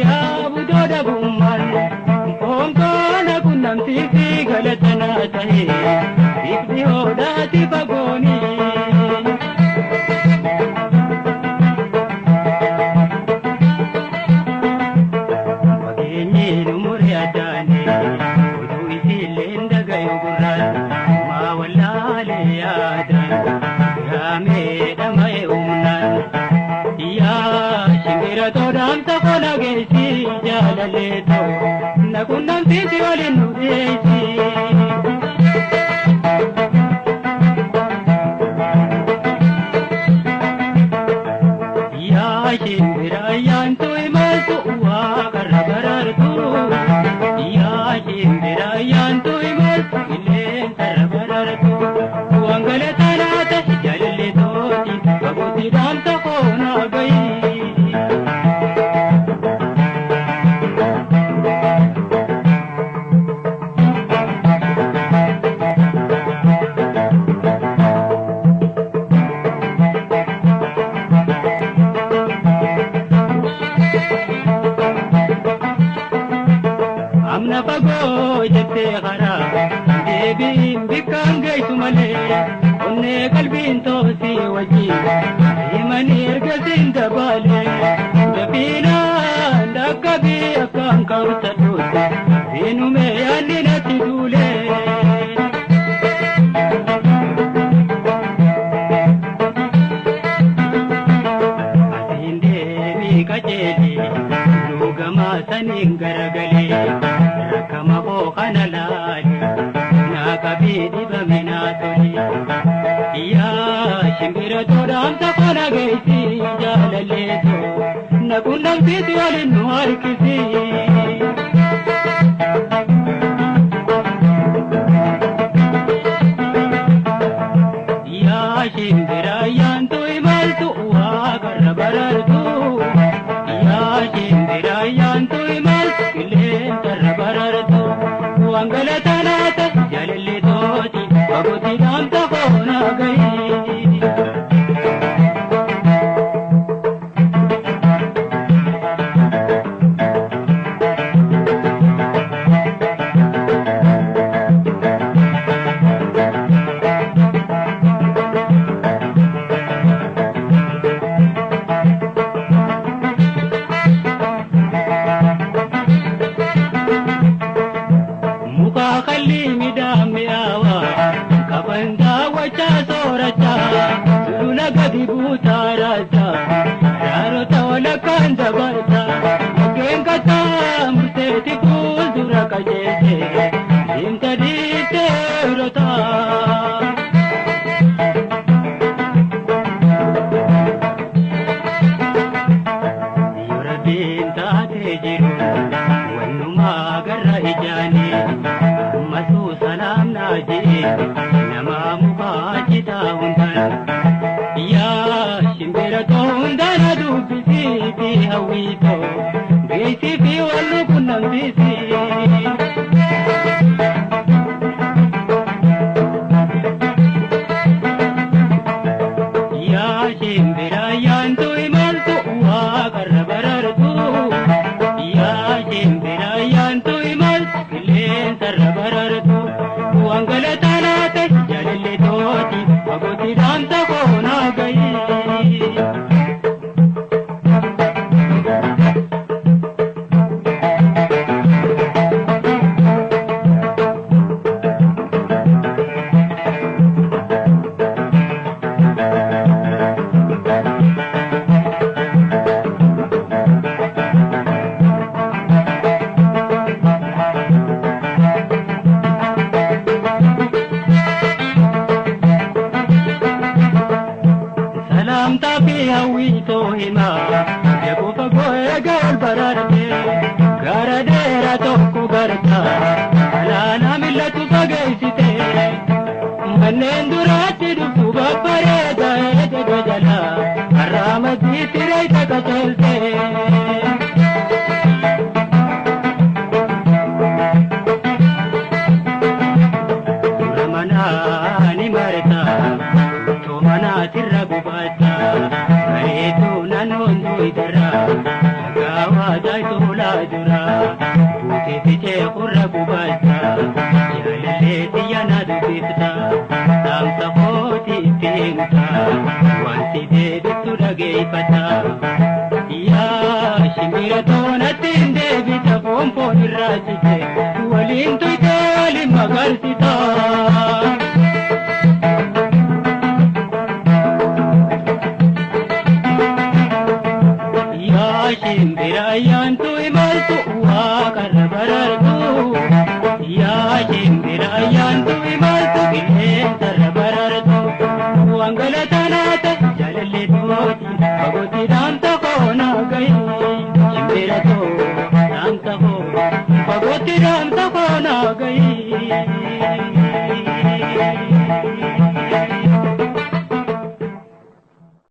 ya budoda bumman Onkona kunam sisi galatana tahe Ifni hoda ti bagoni Pagenye numuri adane Udu isi lenda gayo gurran Ma walale yadan Ya meda mae umnan Ya shingera todam takona gesi jalaleto Nakunam sisi walinu desi Ya shingera yanto imaltu uwa karabarartu Ya shingera yanto imaltu ilen karabarartu Uangale tanata jalaleto Baguti dam takona gayi Amna pago jette khara debi bikam gay tumale onne qalbin to si waji imani ergasin dabale dabina ndakabi akam kautatu inu me yani natidule asinde mi kajeli lugama sanin garagale Rakama ko kanalali nakabidi baminatoli Ya shimbira todam takona gaisi jalaleto Nakundam sisi walinu harkisi Ya shimbira yanto imaltu uwa karabarartu Ya shimbira yanto imaltu ilen karabarartu Uangala tanata jalalletoti Baguti dam takona gayi Kalli midam yawa kabanda wacha soracha luna gadi butarata yaro tawala kanda barta genga tamte tipul dura kajete intadi terota yuradin ta tejiru wannuma garra ijani Masu salam naji nama mukajita undan Ya shimbira to undan adu bisi bi hawito bisi bi wallu kunam bisi Ya shimbira yanto imaltu uwa karabarartu Ya shimbira yanto imaltu ilen karabarartu Uangala tanata jalalletoti Baguti dam takona gayi Tapi hawito hima Yaku pagoe gal bararte Gara dera tokku garta Alana millatu pagaisite Mannen durati dubbu babbareda ede gajala Arramati tirai takachalte Ramanani marta Tumana tirra gubata Garetu nanon duidara Gawa jaitu dura buute fichee kurra gubata jaalalleetti yana dubbifta saamsa kooti itti himta wanti deebittu dhageeffata yaa shimbira toonatti hin deebita foonfoon irraa cite waliin tuyte waliin magarsita shimbira ayyaantu imaltu waaqarra barartu yaa shimbira ayyaantu imaltu qilleensarra barartu waan galatanaata jaalalleetooti fagootti dhaamsa koo naa gahi shimbira too dhaamsa koo fagootti dhaamsa koo naa gahi